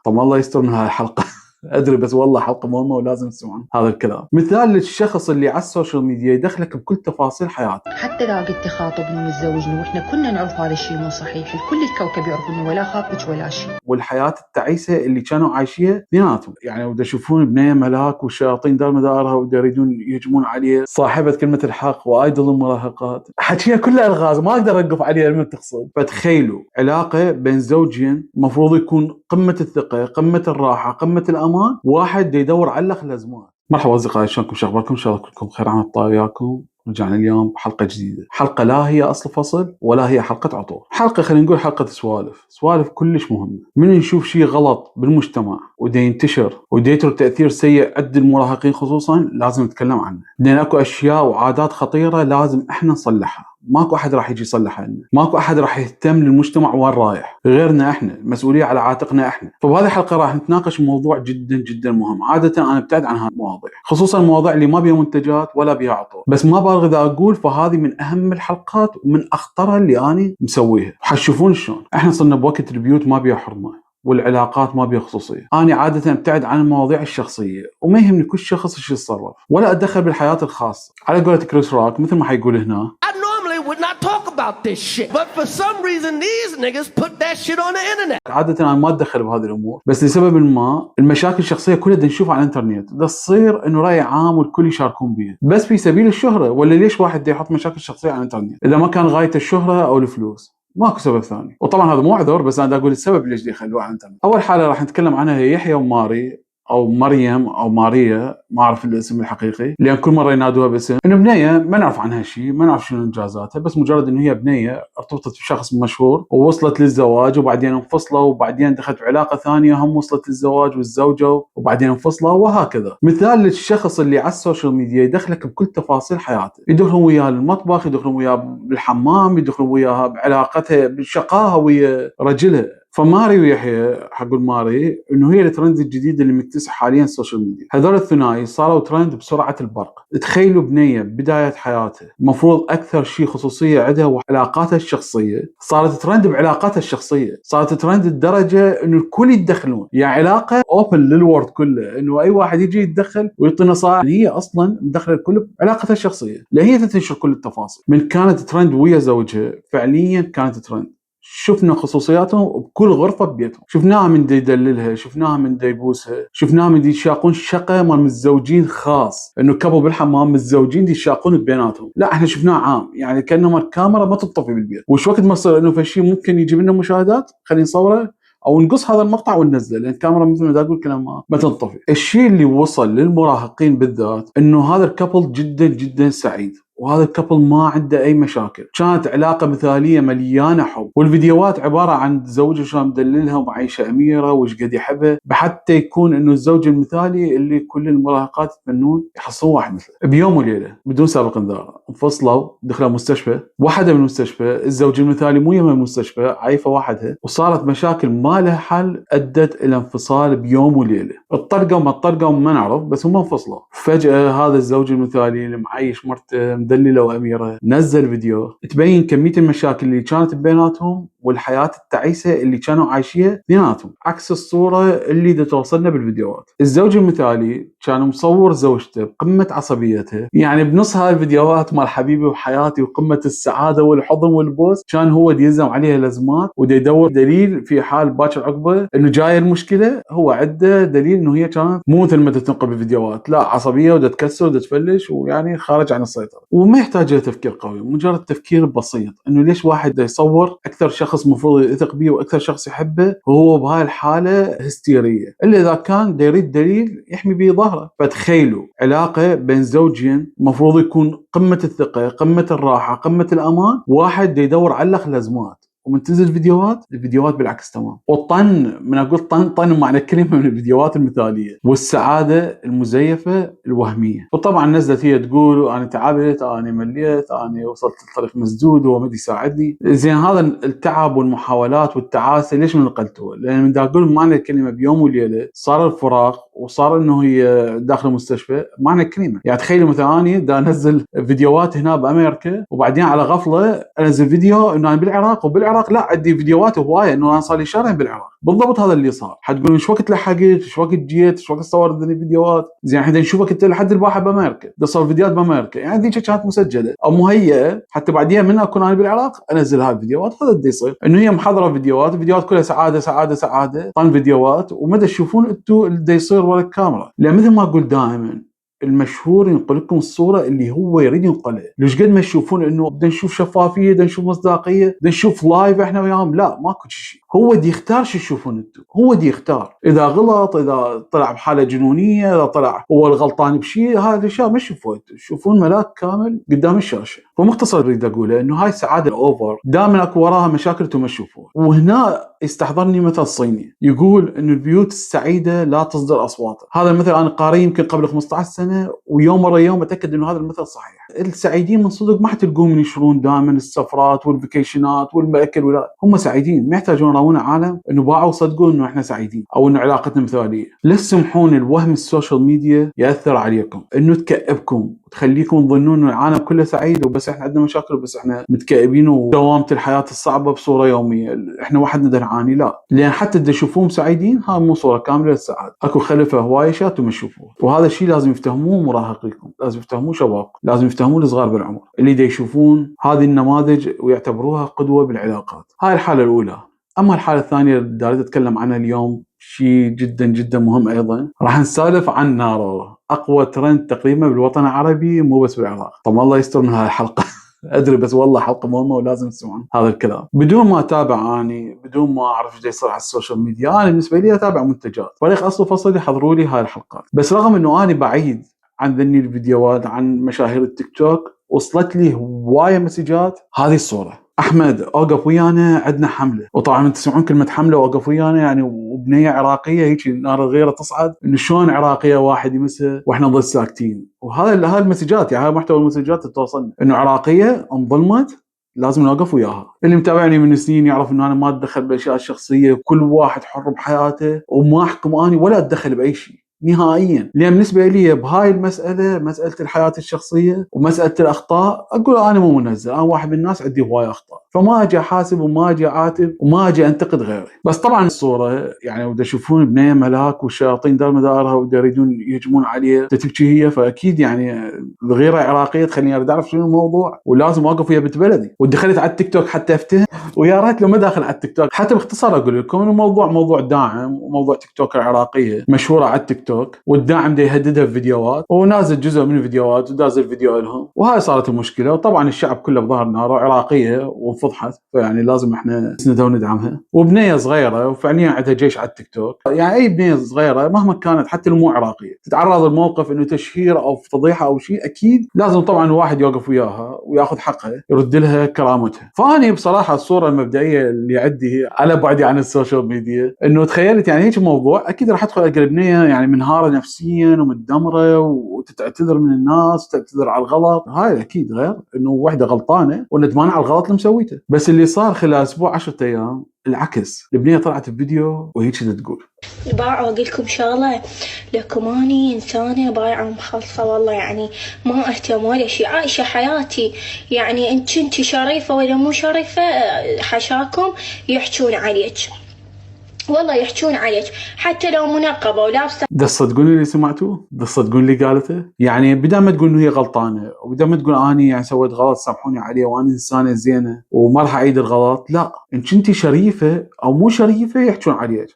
طب الله يستر من هاي الحلقة. ادري بس والله حلقة مهمة ولازم تسمعون هذا الكلام. مثال للشخص اللي على السوشيال ميديا يدخلك بكل تفاصيل حياته. حتى لا قد تخاطبني وتزوجني واحنا كنا نعرف هذا الشيء مو صحيح، الكل الكوكب يعرف انه ولا خاطبك ولا شيء. والحياة التعيسة اللي كانوا عايشيها اثنيناتهم، يعني ودا يشوفون بنية ملاك والشياطين دار مدارها ودا يريدون يهجمون عليه، صاحبة كلمة الحق وايدل المراهقات، حكيها كلها الغاز ما اقدر اوقف عليها من تقصد. فتخيلوا علاقة بين زوجين المفروض يكون قمة الثقة، قمة الراحة، قمة الامان، واحد يدور على الازمات. مرحبا اصدقائي، شلونكم؟ شو اخباركم؟ ان شاء الله كلكم بخير. عام الله وياكم. رجعنا اليوم بحلقة جديدة، حلقة لا هي أصل فصل ولا هي حلقة عطور، حلقة خلينا نقول حلقة سوالف كلش مهمة. من نشوف شيء غلط بالمجتمع ودا ينتشر ودا يترك تأثير سيء عند المراهقين خصوصا، لازم نتكلم عنه. لأن اكو أشياء وعادات خطيرة لازم احنا نصلحها، ماكو أحد راح يجي يصلحها لنا، ماكو أحد راح يهتم للمجتمع وين رايح غيرنا احنا، المسؤولية على عاتقنا احنا. فبهذه الحلقة راح نتناقش موضوع جدا جدا مهم. عادة أنا ابتعد عن هذه المواضيع، خصوصا المواضيع اللي ما بيها منتجات ولا بيها عطور، بس ما بالغ إذا أقول فهذه من أهم الحلقات ومن أخطرها اللي أنا مسويها. حتشوفون شلون احنا صرنا بوقت البيوت ما بيها حرمة والعلاقات ما بيها خصوصية. أنا عادة ابتعد عن المواضيع الشخصية وما يهمني كل شخص ايش يتصرف، ولا أتدخل بالحياة الخاصة. على قولة كريس روك مثل ما حيقول هنا، would not talk about this shit, but for some reason these niggas put that shit on the internet. عادة أنا ما أتدخل بهذه الأمور، بس لسبب ما المشاكل الشخصية كلها دا نشوفها على الإنترنت، دا تصير إنه رأي عام والكل يشاركون بيه بس في سبيل الشهرة. ولا ليش واحد دا يحط مشاكل شخصية على الإنترنت إذا ما كان غايته الشهرة أو الفلوس؟ ماكو سبب ثاني. وطبعا هذا مو عذر، بس أنا دا أقول السبب ليش دا يخلوه على الإنترنت. أول حالة راح نتكلم عنها هي يحيى وماري او مريم او ماريا، ما اعرف الاسم الحقيقي لان كل مره ينادوها باسم. انه بنيه ما نعرف عنها شيء، ما نعرف شنو انجازاتها، بس مجرد انه هي بنيه ارتبطت بشخص مشهور ووصلت للزواج وبعدين انفصلوا وبعدين دخلت بعلاقه ثانيه هم وصلت للزواج والزوجه وبعدين انفصلوا وهكذا. مثال للشخص اللي على السوشيال ميديا يدخلك بكل تفاصيل حياته، يدخلون وياه المطبخ، يدخلون وياه بالحمام، يدخلون وياها بعلاقتها بشقاها ويا رجلها. فماري ويحيى، حقول ماري انه هي الترند الجديد اللي مكتسح حاليا السوشيال ميديا. هذول الثنائي صاروا ترند بسرعه البرق. تخيلوا بنيه بدايه حياتها المفروض اكثر شيء خصوصيه عندها وعلاقاتها الشخصيه، صارت ترند بعلاقاتها الشخصيه، صارت ترند لدرجه انه الكل يتدخلون، يعني علاقه اوبن للورد كله، انه اي واحد يجي يتدخل ويعطي نصائح. هي اصلا مدخله الكل بعلاقتها الشخصيه، لا هي تنشر كل التفاصيل. من كانت ترند ويا زوجها فعليا كانت ترند، شفنا خصوصياتهم بكل غرفة ببيتهم، شفناها من دي يدللها، شفناها من دي يبوسها، شفناها من دي يشاقون شقة مال متزوجين خاص، انه كبوا بالحمام متزوجين دي يشاقون بيناتهم. لا احنا شفناه عام، يعني كأنه الكاميرا ما تطفي بالبيت، وش وقت ما يصير انه في شيء ممكن يجيب لنا مشاهدات خلينا نصوره او نقص هذا المقطع وننزله، لان الكاميرا مثل ما اقول كلام ما تنطفي. الشيء اللي وصل للمراهقين بالذات انه هذا الكابل جدا جدا سعيد، وهذا الكابل ما عنده اي مشاكل، كانت علاقه مثاليه مليانه حب، والفيديوهات عباره عن زوجه شلون مدللها ومعيشه اميره وش قد يحبها، بحتى يكون انه الزوج المثالي اللي كل المراهقات يتمنون يحصلون واحد مثله. بيوم وليله بدون سابق انذار انفصلوا، دخلوا مستشفى، واحده من المستشفى، الزوج المثالي مو يم المستشفى، عايفه وحدها، وصارت مشاكل ما لها حل ادت الى انفصال بيوم وليله. الطلقه وما الطلقه ما نعرف، بس هم انفصلوا. فجاه هذا الزوج المثالي اللي معيش مرته مدللة وأميرة نزل فيديو تبين كمية المشاكل اللي كانت بيناتهم والحياة التعيسة اللي كانوا عايشيها اثنيناتهم، عكس الصورة اللي توصلنا بالفيديوهات. الزوج المثالي كان مصور زوجته بقمة عصبيتها، يعني بنص هاي الفيديوهات مال حبيبي وحياتي وقمة السعادة والحضن والبوس، كان هو يلزم عليها الأزمات ودا يدور دليل في حال باكر عقبه انه جايه المشكلة، هو عنده دليل انه هي كانت مو مثل ما تنقل بالفيديوهات، لا عصبية ودا تكسر ودا تفلش ويعني خارج عن السيطرة. وما يحتاج له تفكير قوي، مجرد تفكير بسيط انه ليش واحد يصور اكثر شخص مفروض يثق به واكثر شخص يحبه وهو بهاي الحاله هستيريه، الا اذا كان يريد دليل يحمي به ظهره. فتخيلوا علاقه بين زوجين مفروض يكون قمه الثقه، قمه الراحه، قمه الامان، واحد يدور على الازمات ومن تنزل الفيديوهات بالعكس تمام. وطن، من اقول طن معنى كلمه، من الفيديوهات المثاليه والسعاده المزيفه الوهميه. وطبعا نزلت هي تقول انا تعبت، انا مليت، انا وصلت لطريق مسدود وهو ما يساعدني. زين هذا التعب والمحاولات والتعاسه ليش من نقلته؟ لان من اقول معنى الكلمه بيوم وليله صار الفراق وصار انه هي داخل المستشفى معنى الكلمه. يعني تخيلوا مثلا اني دا انزل فيديوهات هنا بامريكا وبعدين على غفله انزل فيديو انه انا بالعراق، وبالعراق لا عندي فيديوهات هوايه انه انا صار لي شهرين بالعراق. بالضبط هذا اللي صار. حتقولون ايش وقت لحقت، ايش وقت جيت، ايش وقت صورت ذي فيديوهات؟ زين احنا نشوفك انت لحد الباحه بامريكا دا صار فيديوهات بامريكا، يعني ذيك كانت مسجله او مهيئه حتى بعدين من اكون انا بالعراق انزل هاي الفيديوهات. هذا اللي يصير انه هي محضره فيديوهات كلها سعاده سعاده سعاده، طن فيديوهات ومدى تشوفون انتم اللي يصير ورا الكاميرا. لان مثل ما اقول دائما المشهور ينقل لكم الصوره اللي هو يريد ينقلها. ليش قد ما تشوفون انه بدنا نشوف شفافيه، بدنا نشوف مصداقيه، بدنا نشوف لايف احنا وياهم، لا ماكو شيء. هو دي يختار شو تشوفون انتم، هو دي يختار اذا غلط، اذا طلع بحاله جنونيه، اذا طلع هو الغلطان بشيء. هذا الاشياء ما تشوفوها انتم، تشوفون ملاك كامل قدام الشاشه. فمختصر اريد اقوله انه هاي السعاده الاوفر دائما اكو وراها مشاكل انتم ما تشوفوها. وهنا يستحضرني مثل صيني يقول انه البيوت السعيده لا تصدر اصواتها. هذا المثل انا قارئ يمكن قبل 15 سنه، ويوم ورا يوم اتاكد انه هذا المثل صحيح. السعيدين من صدق ما حتلقوهم ينشرون دائما السفرات والفيكيشنات والمأكل، ولا هم سعيدين ما يحتاجون يراون عالم انه باعوا وصدقوا انه احنا سعيدين او انه علاقتنا مثاليه. لا تسمحون الوهم السوشيال ميديا ياثر عليكم، انه تكئبكم وتخليكم تظنون انه العالم كله سعيد وبس احنا عندنا مشاكل وبس احنا متكئبين ودوامه الحياه الصعبه بصوره يوميه احنا وحدنا نعاني. لا، لان حتى اذا تشوفوهم سعيدين هاي مو صوره كامله للسعاده، اكو خلفه هوايه اشياء وما تشوفوها. وهذا الشيء لازم يفتهموه مراهقيكم، لازم يفتهموه شبابكم، لازم يفتهموه الصغار بالعمر اللي دا يشوفون هذه النماذج ويعتبروها قدوه بالعلاقات. هاي الحاله الاولى. اما الحاله الثانيه اللي اريد اتكلم عنها اليوم شيء جدا جدا مهم ايضا، راح نسولف عن نارو، اقوى ترند تقريبا بالوطن العربي مو بس بالعراق. طبعا الله يستر من هاي الحلقه ادري بس والله حلقه مهمه ولازم تسمعون هذا الكلام. بدون ما اتابع اني، بدون ما اعرف ايش يصير على السوشيال ميديا، انا بالنسبه لي اتابع منتجات فريق اصل وفصل يحضروا لي هاي الحلقات. بس رغم انه انا بعيد عن ذني الفيديوهات عن مشاهير التيك توك، وصلت لي هوايه مسجات هذه الصوره. احمد اوقف ويانا عندنا حمله، وطبعا من تسمعون كلمه حمله اوقف ويانا يعني وبنيه عراقيه هيك نار الغيره تصعد، انه شلون عراقيه واحد يمسها واحنا نظل ساكتين. وهذا المسجات يعني هاي محتوى المسجات توصلنا انه عراقيه انظلمت لازم نوقف وياها. اللي متابعني من سنين يعرف انه انا ما اتدخل بالاشياء الشخصيه، كل واحد حر بحياته وما احكم اني ولا اتدخل باي شيء نهائيا. لان بالنسبه لي بهاي المساله، مساله الحياه الشخصيه ومساله الاخطاء، اقول انا مو منزه، انا واحد من الناس عندي هوايه اخطاء، فما اجي احاسب وما اجي اعاتب وما اجي انتقد غيري. بس طبعا الصوره يعني ودا يشوفون بنيه ملاك والشياطين دار مدارها ودا يريدون يهجمون عليه تبكي هي، فاكيد يعني الغيره عراقيه تخليني اريد اعرف شنو الموضوع ولازم اوقف ويا بنت بلدي. ودخلت على التيك توك حتى افتهم، ويا ريت لو ما داخل على التيك توك. حتى باختصار اقول لكم انه موضوع داعم وموضوع تيك توك العراقيه مشهوره على التيك توك، والداعم ده يهددها بفيديوهات ونازل جزء من الفيديوهات ونازل فيديو لهم، وهاي صارت المشكله. وطبعا الشعب كله بظهر نار عراقيه وانفضحت، فيعني لازم احنا نسندها وندعمها. وبنيه صغيره وفعليا عندها جيش على التيك توك، يعني اي بنيه صغيره مهما كانت حتى لو مو عراقيه تتعرض لموقف انه تشهير او فضيحه او شيء، اكيد لازم طبعا الواحد يوقف وياها وياخذ حقها، يرد لها كرامتها. فاني بصراحه الصوره المبدئيه اللي عندي على بعدي عن السوشيال ميديا، انه تخيلت يعني هيك موضوع اكيد راح ادخل القى بنيه يعني منهاره نفسيا ومتدمره وتعتذر من الناس وتعتذر على الغلط. هاي اكيد غير انه وحده غلطانه وندمانه على الغلط اللي مسويته. بس اللي صار خلال اسبوع 10 ايام العكس، البنيه طلعت بفيديو وهيك تقول: باع اقول لكم شغله، لكم اني انسانه بايعه ومخلصه والله، يعني ما اهتم ولا شيء، عايشه حياتي. يعني انت كنتي شريفه ولا مو شريفه حشاكم يحجون عليك، والله يحجون عليك حتى لو منقبه ولابسه. ده تصدقون اللي سمعتوه؟ ده تصدقون اللي قالته؟ يعني بدل ما تقول انه هي غلطانه وبدل ما تقول اني يعني سويت غلط سامحوني عليه وانا انسانه زينه وما راح اعيد الغلط، لا، ان كنتي شريفه او مو شريفه يحجون عليك،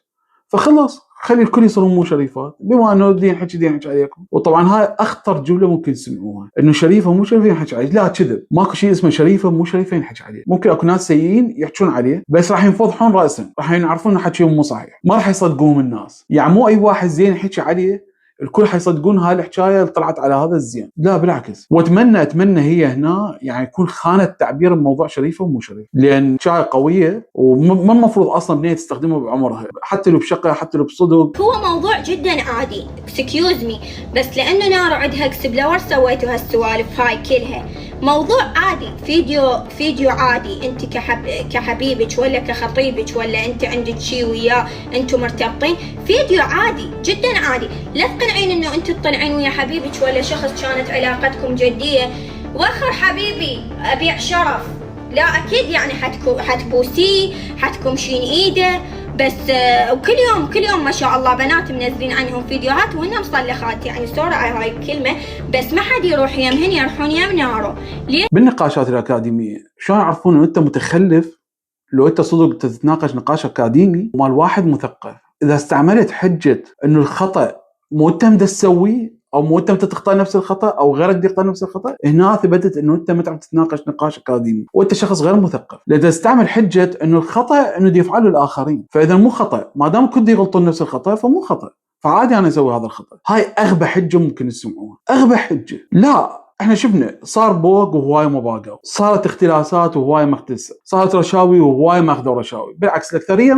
فخلاص خلي الكل يصيرون مو شريفات، بما انه دين حكي عليكم. وطبعا هاي اخطر جمله ممكن تسمعوها، انه شريفه مو شريفه ينحكي عليك. لا، كذب، ماكو شيء اسمه شريفه مو شريفه ينحكي عليه. ممكن اكو ناس سيئين يحكون عليه بس راح ينفضحون راسا، راح يعرفون انه حكيهم مو صحيح، ما راح يصدقوهم الناس. يعني مو اي واحد زين يحكي عليه الكل حيصدقون هاي الحكايه اللي طلعت على هذا الزين، لا بالعكس. واتمنى هي هنا يعني يكون خانه تعبير بموضوع شريفه ومو شريف، لان حكايه قويه وما المفروض اصلا بنيه تستخدمها بعمرها، حتى لو بشقه حتى لو بصدق. هو موضوع جدا عادي، اكسكيوز مي، بس لانه نارو عندها اكسبلور سويتوا هالسوالف هاي كلها، موضوع عادي، فيديو عادي، انت كحبيبك ولا كخطيبك ولا انت عندك شيء وياه انتم مرتبطين، فيديو عادي جدا عادي. لا تقنعين انه انت تطلعين ويا حبيبك ولا شخص كانت علاقتكم جديه واخر حبيبي ابيع شرف. لا اكيد يعني حتبوسيه، حتكمشين ايده، بس وكل يوم ما شاء الله بنات منزلين عنهم فيديوهات وهن مصلخات، يعني سوري على هاي الكلمه، بس ما حد يروح يمهن يروحون يم نارو. بالنقاشات الاكاديميه شلون يعرفون انه انت متخلف لو انت صدق تتناقش نقاش اكاديمي ومال واحد مثقف؟ اذا استعملت حجه انه الخطا مو انت تسويه او مو انت تختار نفس الخطا او غيرك يختار نفس الخطا، هنا ثبتت انه انت ما تعرف تتناقش نقاش اكاديمي وانت شخص غير مثقف. لان تستعمل حجه انه الخطا انه يفعله الاخرين، فاذا مو خطا ما دام كل يغلطون نفس الخطا فمو خطا، فعادي انا اسوي هذا الخطا. هاي اغبى حجه ممكن تسمعوها، اغبى حجه. لا احنا شفنا صار بوق وهواي ما باقوا، صارت اختلاسات وهواي ما اختلسوا، صارت رشاوي وهواي ما اخذوا رشاوي، بالعكس الاكثريه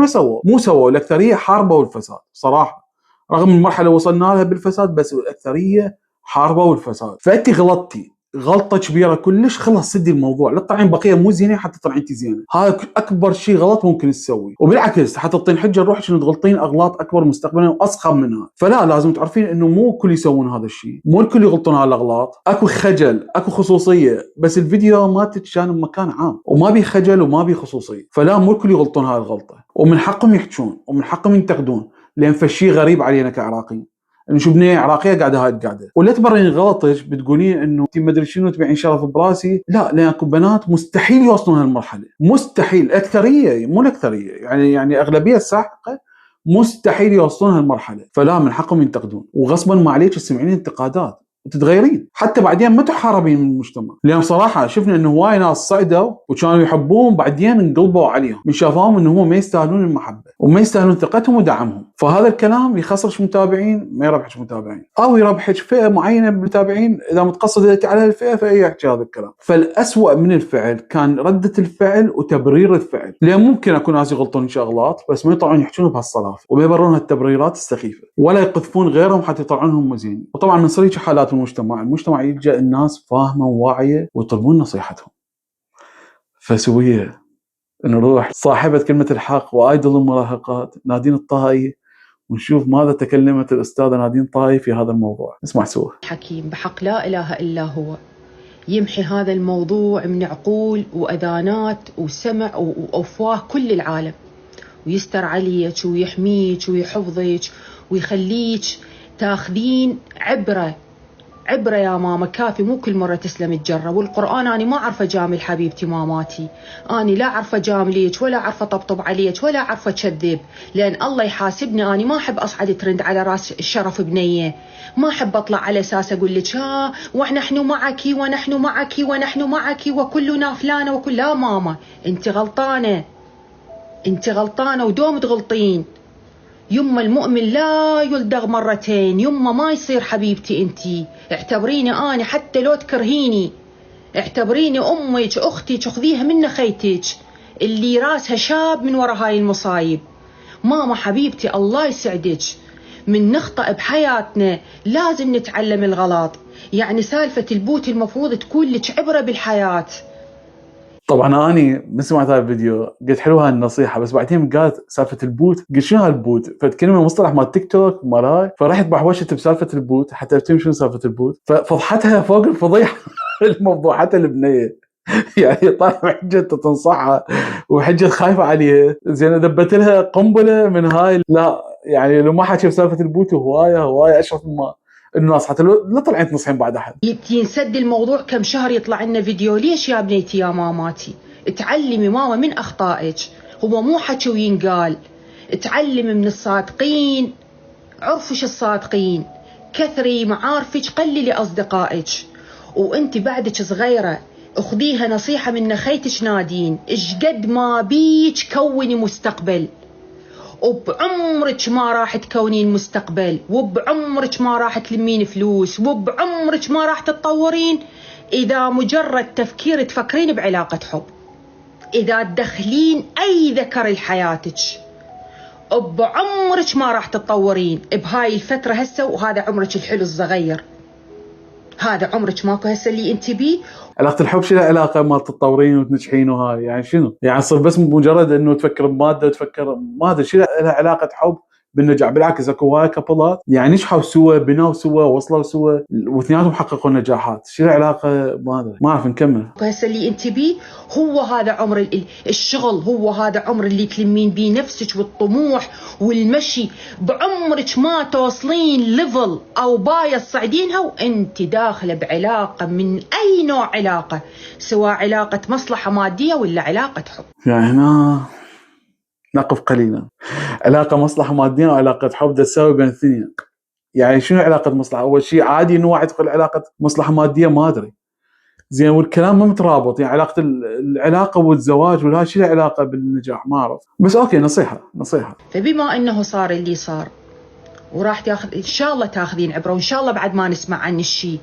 ما سووا الاكثريه حاربوا الفساد صراحه، رغم المرحله وصلنا لها بالفساد بس الاكثريه حاربوا الفساد. فانت غلطتي غلطه كبيره كلش، خلاص سدي الموضوع، لا تطلعين بقيه مو زينه حتى تطلعين انت زينه، هذا اكبر شيء غلط ممكن تسوي. وبالعكس حتى تعطين حجه لروحك انه تغلطين اغلاط اكبر مستقبلا واصخب منها. فلا لازم تعرفين انه مو الكل يسوون هذا الشيء، مو الكل يغلطون هذه الاغلاط، اكو خجل اكو خصوصيه، بس الفيديو ما تتشان بمكان عام وما بي خجل وما بي خصوصيه، فلا مو الكل يغلطون هذه الغلطه، ومن حقهم يحجون ومن حقهم ينتقدون، لان فشي غريب علينا كعراقيين نشوف بنيه عراقيه قاعده هاي القعده. ولا تبررين غلطك بتقولين انه انت ما ادري شنو تبيعين شرف براسي، لا لان اكو بنات مستحيل يوصلون هالمرحله، مستحيل، اكثريه مو الاكثريه يعني اغلبيه الساحقه مستحيل يوصلون هالمرحله، فلا من حقهم ينتقدون وغصبا ما عليك تسمعين انتقادات وتتغيرين حتى بعدين ما تحاربين من المجتمع. لان صراحه شفنا انه هواي ناس صعدوا وكانوا يحبون بعدين انقلبوا عليهم من شافوهم انه هم ما يستاهلون المحبه وما يستاهلون ثقتهم ودعمهم، فهذا الكلام يخسرش متابعين ما يربحش متابعين او يربحك فئه معينه من المتابعين. اذا متقصد على الفئه فهي يحكي هذا الكلام. فالاسوأ من الفعل كان رده الفعل وتبرير الفعل، لان ممكن اكو ناس يغلطون شغلات بس ما يطلعون يحكون بهالصلافه وما يبررون هالتبريرات السخيفه ولا يقذفون غيرهم حتى يطلعونهم مزين. وطبعا من صريح حالات المجتمع يلجأ الناس فاهمه وواعيه ويطلبون نصيحتهم. فسويه نروح صاحبة كلمة الحق وآيدل المراهقات نادين الطائي ونشوف ماذا تكلمت الأستاذة نادين الطائي في هذا الموضوع. اسمع سوا. حكيم بحق لا إله إلا هو يمحي هذا الموضوع من عقول وأذانات وسمع وأفواه كل العالم، ويستر عليك ويحميك ويحفظك ويخليك تاخذين عبرة يا ماما. كافي مو كل مرة تسلم الجرة. والقرآن أنا ما أعرف أجامل حبيبتي ماماتي، أنا لا أعرف أجامليك ولا أعرف أطبطب عليك ولا أعرف أكذب، لأن الله يحاسبني. أنا ما أحب أصعد ترند على راس الشرف بنية، ما أحب أطلع على أساس أقول لك ونحن معك ونحن معك ونحن معك وكلنا فلانة وكل. لا ماما أنت غلطانة ودوم تغلطين. يما المؤمن لا يلدغ مرتين، يما ما يصير حبيبتي انتي، اعتبريني انا حتى لو تكرهيني، اعتبريني امك اختك، اخذيها من خيتك اللي راسها شاب من وراء هاي المصايب. ماما حبيبتي الله يسعدك، من نخطئ بحياتنا لازم نتعلم الغلط، يعني سالفة البوت المفروض تكون لك عبرة بالحياة. طبعا اني من سمعت هذا الفيديو قلت حلوه هالنصيحه، بس بعدين قالت سالفه البوت، قلت شنو هالبوت؟ فتكلمه مصطلح مال تيك توك مال، فرحت بحوشت بسالفه البوت حتى افهم شنو سالفه البوت، ففضحتها فوق الفضيحه الموضوعات البنيه يعني طالع حجه تنصحها وحجه خايفه عليها، زين ذبت لها قنبله من هاي. لا يعني لو ما حكي بسالفه البوت هوايه اشرف ما الناس حتى لا طلعت نصحين بعد احد. ينسد الموضوع كم شهر يطلع لنا فيديو. ليش يا بنيتي يا ماماتي؟ تعلمي ماما من اخطائك، هو مو حكي وينقال، تعلمي من الصادقين، عرفش الصادقين، كثري معارفك قللي اصدقائك، وانت بعدك صغيره اخذيها نصيحه من نخيتك نادين، ايش قد ما بيك كوني مستقبل، وبعمرك ما راح تكونين مستقبل، وبعمرك ما راح تلمين فلوس، وبعمرك ما راح تتطورين إذا مجرد تفكير تفكرين بعلاقة حب، إذا تدخلين أي ذكر لحياتك بعمرك ما راح تتطورين بهاي الفترة هسه، وهذا عمرك الحلو الصغير. هذا عمرك ماكو هسه اللي انت بيه. علاقة الحب شو لها علاقة ما تتطورين وتنجحين وهاي يعني شنو؟ يعني تصير بس مجرد انه تفكر بمادة وتفكر مادة شو لها علاقة حب بالنجاح؟ بالعكس اكو هاي كابلات يعني نجحوا سوا، بنوا سوا، وصلوا سوا، واثنيناتهم حققوا نجاحات، شو لها علاقة ما اعرف. نكمل. هسه اللي انت بيه هو هذا عمر الشغل، هو هذا عمر اللي تلمين بيه نفسك والطموح والمشي. بعمرك ما توصلين ليفل او باية تصعدينها وانت داخله بعلاقه من اي نوع علاقه، سواء علاقه مصلحه ماديه ولا علاقه حب. يعني هنا نقف قليلا. علاقة مصلحة مادية وعلاقة حب ده تساوي بين الاثنين. يعني شنو علاقة مصلحة؟ أول شيء عادي إنه واحد يدخل علاقة مصلحة مادية ما أدري. زين والكلام ما مترابط، يعني علاقة العلاقة والزواج ولا شيء له علاقة بالنجاح ما أعرف. بس أوكي نصيحة. فبما إنه صار اللي صار وراح تاخذ إن شاء الله تاخذين عبرة، وإن شاء الله بعد ما نسمع عن الشيء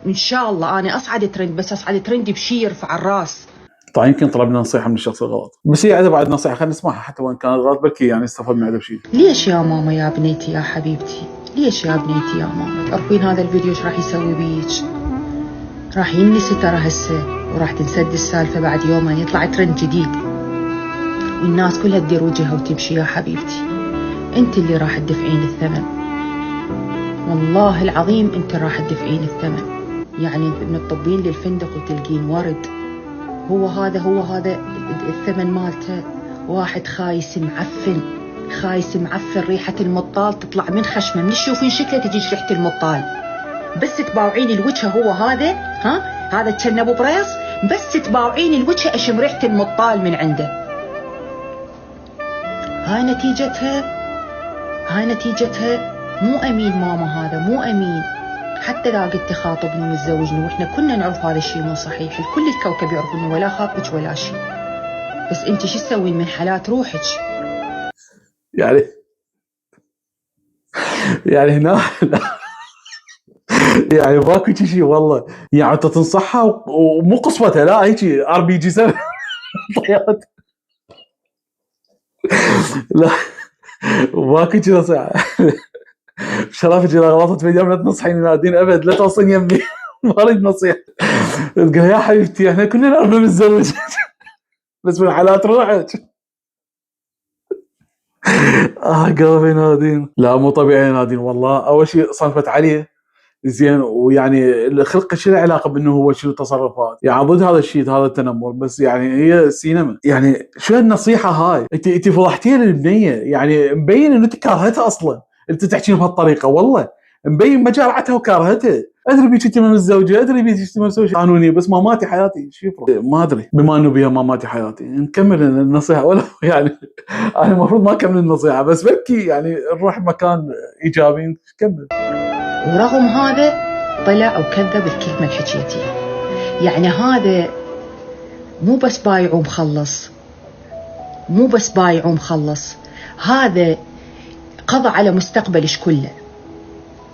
إن شاء الله أنا أصعد ترند، بس أصعد ترند بشيء يرفع الراس. طيب يمكن طلبنا نصيحة من الشخص الغلط، بس هي عندها بعد نصيحة خلينا نسمعها حتى وإن كانت غلط بلكي يعني استفاد من عندها بشيء. ليش يا ماما يا بنيتي يا حبيبتي، ليش يا بنيتي يا ماما؟ تعرفين هذا الفيديو ايش راح يسوي بيك؟ راح ينسي ترى هسه، وراح تنسد السالفة بعد يومين يطلع ترند جديد والناس كلها تدير وجهها وتمشي. يا حبيبتي انت اللي راح تدفعين الثمن، والله العظيم انت راح تدفعين الثمن. يعني من تطبين للفندق وتلقين ورد، هو هذا الثمن مالته. واحد خايس معفن ريحة المطال تطلع من خشمه، من تشوفين شكله تجيش ريحة المطال، بس تباوعين الوجه هو هذا كان ابو بريص، بس تباوعين الوجه اشم ريحة المطال من عنده. هاي نتيجتها مو امين ماما، هذا مو امين. حتى لا قلت خاطبني ومتزوجني واحنا كنا نعرف هذا الشيء مو صحيح، الكل الكوكب يعرفونه ولا خاطبك ولا شيء، بس انت شو تسوين من حالات روحك؟ يعني هنا يعني باكو شيء والله، يعني انت تنصحها ومو قصتها لا هيك RPG 7 طيات. لا باكو شيء نصيحة. شرافك اذا غلطت في اليوم لا تنصحيني نادين ابد، لا توصين يمي. ما اريد نصيحة. تقول يا حبيبتي احنا كلنا نعرف نتزوج بس من حالات روحك. قلبي نادين، لا مو طبيعي نادين والله. اول شيء صنفت عليه زين، ويعني الخلق شو له علاقه بانه هو شو تصرفات، يعني ضد هذا الشيء هذا التنمر، بس يعني هي سينما. يعني شو النصيحه هاي؟ انت فضحتيها للبنيه، يعني مبين انه انت كارهتها اصلا، انت تحكين بهالطريقه والله مبين مجارعتها وكارهتها. ادري بيك انت متزوجه، ادري بيك انت مسوي قانوني، بس ماماتي حياتي شو يفرق؟ ما ادري بما انه بيها ماماتي حياتي. نكمل النصيحه ولا يعني انا المفروض ما اكمل النصيحه، بس بكي يعني نروح مكان ايجابي. كمل. ورغم هذا طلع وكذب الكلمة اللي حكيتيها. يعني هذا مو بس بايع ومخلص، هذا قضى على مستقبلك كله.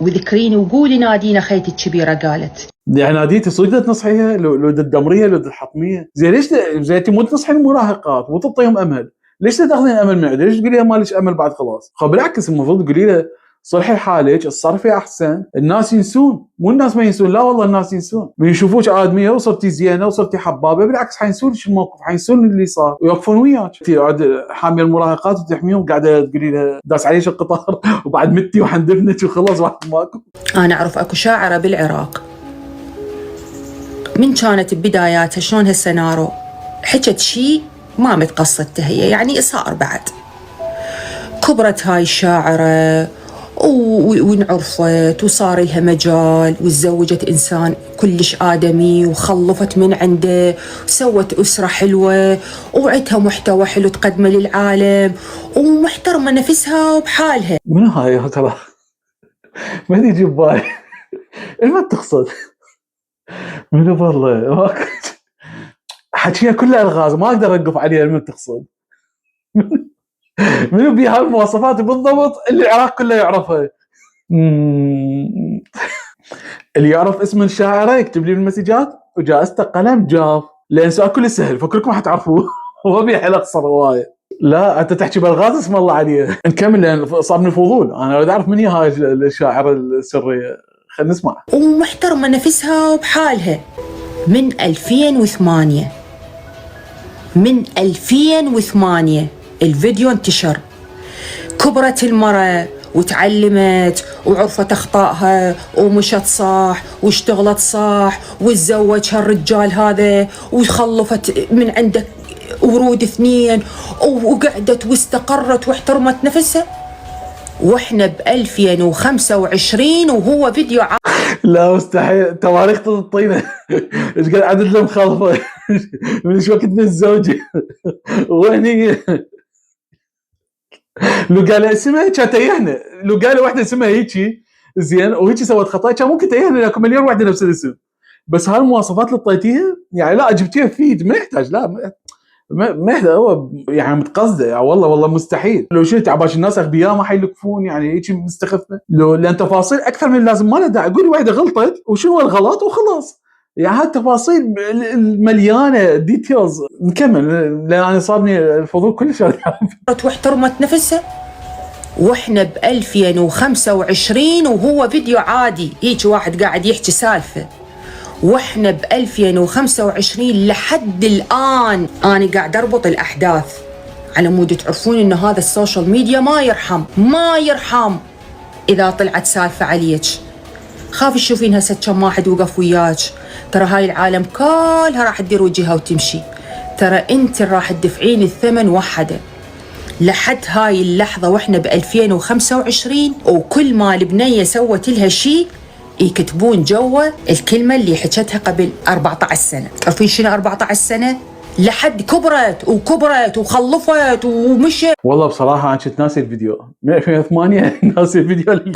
وذكريني وقولي نادينا خيتي الكبيرة قالت. يعني ناديتي صدق تنصحيها لو تدمريها لو تحطميها؟ زين ليش زين انت مو تنصحين المراهقات وتعطيهم امل؟ ليش تاخذين امل من عندها؟ ليش تقولي ما ليش امل بعد خلاص؟ بالعكس المفروض تقولي له صلحي حالك، اتصرفي احسن، الناس ينسون. مو الناس ما ينسون، لا والله الناس ينسون من يشوفوك ادميه وصرتي زينه وصرتي حبابه، بالعكس حينسون الموقف، حينسون اللي صار ويوقفون وياك. انت قاعد حاميه المراهقات وتحميهم، قاعده تقولي له داس عليش القطار وبعد متي وحندفنك وخلص واحد ماكو. انا اعرف اكو شاعره بالعراق من كانت ببداياتها شلون هالسيناريو حكت شيء ما متقصدته هي، يعني صار بعد كبرت هاي الشاعره وانعرفت وصار لها مجال وتزوجت إنسان كلش آدمي وخلفت من عنده وسوت أسرة حلوة وعدها محتوى حلو تقدمه للعالم ومحترمة نفسها وبحالها. من هاي يا ترى؟ ما تيجي ببالي ما تقصد من والله حكيها كلها ألغاز ما أقدر أوقف عليها. من تقصد منو بيها المواصفات بالضبط اللي العراق كله يعرفها؟ اللي يعرف اسم الشاعرة يكتب لي بالمسجات وجائزته قلم جاف، لأن سؤال كله سهل فكركم حتعرفوه. هو بيحل أقصر رواية. لا أنت تحكي بالغاز اسم الله عليه. نكمل لأن صابني فضول، أنا أريد أعرف من هي هاي الشاعرة السرية. خلينا نسمع. ومحترمة نفسها وبحالها من 2008. من 2008 الفيديو انتشر. كبرت المرأة وتعلمت وعرفت أخطائها ومشت صح واشتغلت صح وتزوجها الرجال هذا وخلفت من عنده ورود 2 وقعدت واستقرت واحترمت نفسها. واحنا ب 2025 وهو فيديو لا مستحيل، تواريخ الطينة. ايش قال عدد المخالفة من ايش وقت بالزوجة وين هي؟ لو قال اسمها كان تيهنا، لو قال واحدة اسمها هيجي زين وهيجي سوت خطأ كان ممكن تيهنا لكن مليون واحدة نفس الاسم، بس هالمواصفات اللي طيتيها يعني لا جبتيها فيد ما يحتاج، لا ما يحتاج، هو يعني متقصده يعني والله مستحيل. لو شلت عباش الناس اغبياء ما حيلكفون يعني هيك مستخفه، لو لان تفاصيل اكثر من اللازم ما له داعي. قولي واحده غلطت وشنو الغلط وخلاص، يعني هالتفاصيل مليانه ديتيلز. نكمل لان انا صابني الفضول كلش. واحترمت نفسها. واحنا ب 2025 وهو فيديو عادي هيك واحد قاعد يحكي سالفه. واحنا ب 2025 لحد الان انا قاعد اربط الاحداث على مود تعرفون ان هذا السوشيال ميديا ما يرحم. اذا طلعت سالفه عليك خاف تشوفين هسه كم واحد وقف وياك، ترى هاي العالم كلها راح تدير وجهها وتمشي، ترى انت راح تدفعين الثمن وحده. لحد هاي اللحظه واحنا ب 2025 وكل ما البنيه سوت لها شيء يكتبون جوا الكلمة اللي حكتها قبل 14 سنة. تعرفين شنو 14 سنة؟ لحد كبرت وخلفت ومشت. والله بصراحة أنا كنت ناسي الفيديو من 2008 ناسي الفيديو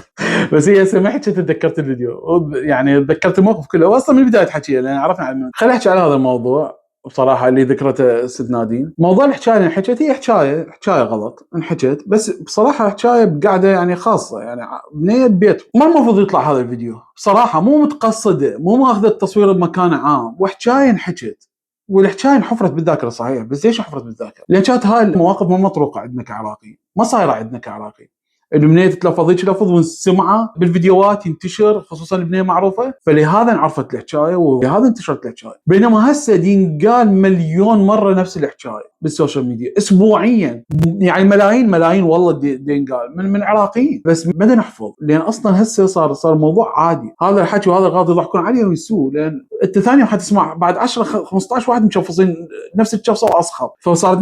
بس هي سمحت تذكرت الفيديو يعني تذكرت الموقف كله وأصلا من البداية حكيه لأن عرفنا عنه. خلينا نحكي على هذا الموضوع بصراحة اللي ذكرته ست نادين. موضوع الحكاية اللي انحكت هي حكاية غلط انحكت، بس بصراحة حكاية بقعدة يعني خاصة يعني بنية ببيت. ما المفروض يطلع هذا الفيديو بصراحة، مو متقصدة، مو ماخذة التصوير بمكان عام، وحكاية انحكت والحكاية انحفرت بالذاكرة صحيح. بس ليش انحفرت بالذاكرة؟ لأن كانت هاي المواقف مو مطروقة عندنا كعراقيين، ما صايرة عندنا كعراقيين. البنية تتلفظ هيك لفظ والسمعة بالفيديوهات ينتشر خصوصا البنية معروفة، فلهذا انعرفت الحكاية ولهذا انتشرت الحكاية. بينما هسه ينقال مليون مرة نفس الحكاية بالسوشيال ميديا اسبوعيا، يعني ملايين والله ينقال من عراقيين، بس ما نحفظ لان اصلا هسه صار موضوع عادي. هذا الحكي وهذا الغاضي يضحكون عليه ويسوء، لان انت ثاني حتسمع بعد 10 15 واحد مشفصين نفس الشفصه واصخب، فصارت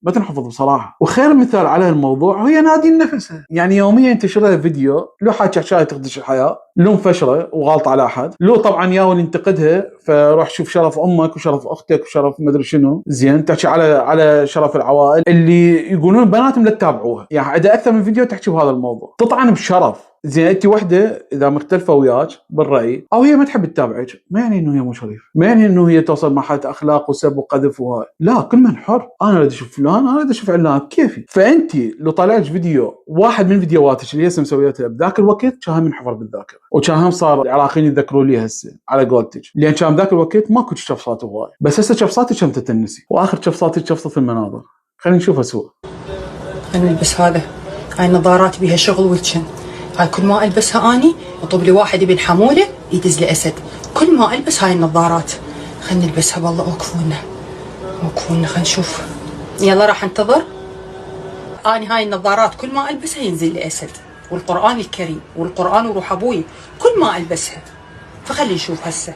ما تنحفظ بصراحه. وخير مثال على الموضوع هي نادين نفسها، يعني يوميا ينتشر لها فيديو لو حاجه حكايه تخدش الحياه، لو مفشره وغلط على احد، لو طبعا ياول ينتقدها فروح شوف شرف امك وشرف اختك وشرف مدري شنو، زين تحكي على شرف العوائل اللي يقولون بناتهم لا تتابعوها، يعني عندها اكثر من فيديو تحكي بهذا الموضوع، تطعن بشرف. زين انت وحده اذا مختلفه وياك بالراي او هي ما تحب تتابعك، ما يعني انه هي مو شريف، ما يعني انه هي توصل مرحله اخلاق وسب وقذف وهاي، لا كل من حر. انا اريد اشوف فلان، انا اريد اشوف علان كيفي. فانت لو طلعت فيديو واحد من فيديوهاتك اللي هسه مسويتها بذاك الوقت كان منحفر بالذاكره، وكان صار العراقيين يتذكروا لي هسه على قولتك، لان كان بذاك الوقت ماكو شفصات هواي، بس هسه شفصاتك كم تتنسي، واخر شفصاتك شفصه المناظر. خلينا نشوفها سوا. انا البس هذا، هاي النظارات بيها شغل ويتشن، هاي كل ما البسها اني يطب لي واحد ابن حموله يدز لي اسد، كل ما البس هاي النظارات. خلينا نلبسها والله وقفونا خلينا نشوف. يلا راح انتظر. اني هاي النظارات كل ما البسها ينزل لي اسد، والقران الكريم والقران وروح ابوي كل ما البسها. فخلي نشوف هسه.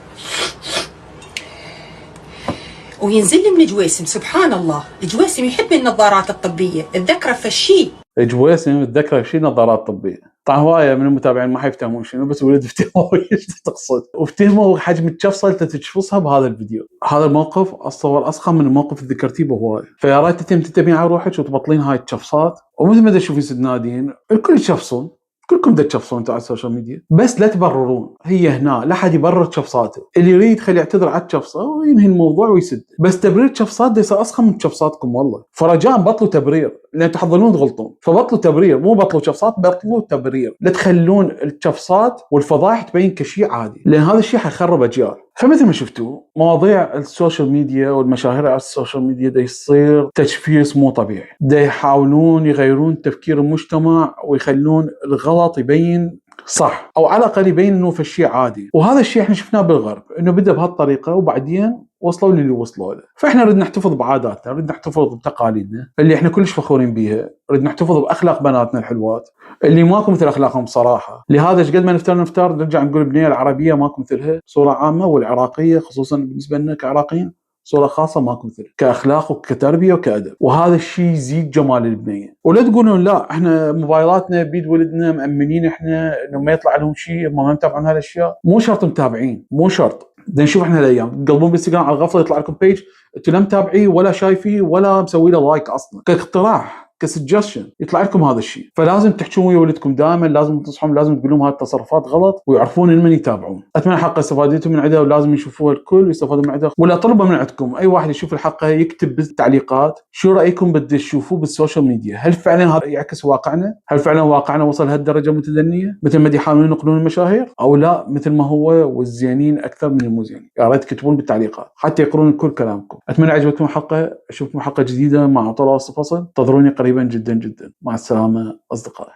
وينزل لي من جويسم، سبحان الله جويسم يحب النظارات الطبيه، اتذكره فشي جويسم اتذكره شيء نظارات طبيه. طبعا هوايه من المتابعين ما حيفتهمون شنو، بس ولد افتهموا ايش تقصد، وافتهموا حجم الشفصه اللي تشفصها بهذا الفيديو. هذا الموقف اتصور اصخم من الموقف اللي ذكرتيه بهوايه، فيا ريت تتبعين على روحك وتبطلين هاي الشفصات. ومثل ما تشوفين سيد نادين الكل يشفصون، كلكم تشفصون انتم على السوشيال ميديا، بس لا تبررون. هي هنا لا حد يبرر شفصاته، اللي يريد خلي يعتذر على الشفصه وينهي الموضوع ويسد. بس تبرير شفصات ده يصير اصخم من شفصاتكم والله. فرجاء بطلوا تبرير، لان تحضرون تغلطون، فبطلوا تبرير، مو بطلوا شفصات، بطلوا تبرير. لا تخلون الشفصات والفضائح تبين كشيء عادي، لان هذا الشيء حيخرب اجيال. فمثل ما شفتوا مواضيع السوشيال ميديا والمشاهير على السوشيال ميديا ده يصير تجفيس مو طبيعي، ده يحاولون يغيرون تفكير المجتمع ويخلون الغلط يبين صح، او على الاقل يبين انه في شيء عادي. وهذا الشيء احنا شفناه بالغرب انه بدا بهالطريقه وبعدين وصلوا للي وصلوا له. فاحنا نريد نحتفظ بعاداتنا، نريد نحتفظ بتقاليدنا اللي احنا كلش فخورين بيها، نريد نحتفظ باخلاق بناتنا الحلوات اللي ماكو مثل اخلاقهم صراحه. لهذا ايش قد ما نفترض نرجع نقول البنيه العربيه ماكو مثلها صوره عامه، والعراقيه خصوصا بالنسبه لنا كعراقيين صوره خاصه ماكو مثل كاخلاق وكتربيه وكادب. وهذا الشيء يزيد جمال البنيه. ولا تقولون لا احنا موبايلاتنا بيد ولدنا مأمنين احنا انه ما يطلع لهم شيء، هم ما متابعون هالاشياء. مو شرط متابعين، مو شرط. بدنا نشوف احنا الايام تقلبون بالانستغرام على الغفله يطلع لكم بيج انتوا لا متابعيه ولا شايفيه ولا مسوي له لايك اصلا، كاقتراح كسجشن يطلع لكم هذا الشيء. فلازم تحكون ويا ولدكم دائما، لازم تنصحهم، لازم تقول لهم هذه التصرفات غلط ويعرفون من يتابعون. اتمنى حلقه استفادتوا من عندها، ولازم يشوفوها الكل ويستفادوا من عندها. ولا طلبه من عندكم اي واحد يشوف الحلقه يكتب بالتعليقات شو رايكم بدي تشوفوه بالسوشيال ميديا. هل فعلا هذا يعكس واقعنا؟ هل فعلا واقعنا وصل هالدرجه متدنيه مثل ما يحاولون ينقلون المشاهير، او لا مثل ما هو والزينين اكثر من المزينين؟ يا ريت تكتبون بالتعليقات حتى يقرون كل كلامكم. اتمنى عجبتكم الحلقه، اشوفكم حلقه جديده مع طلال فصل. انتظروني قريبا جدا جدا. مع السلامه اصدقائي.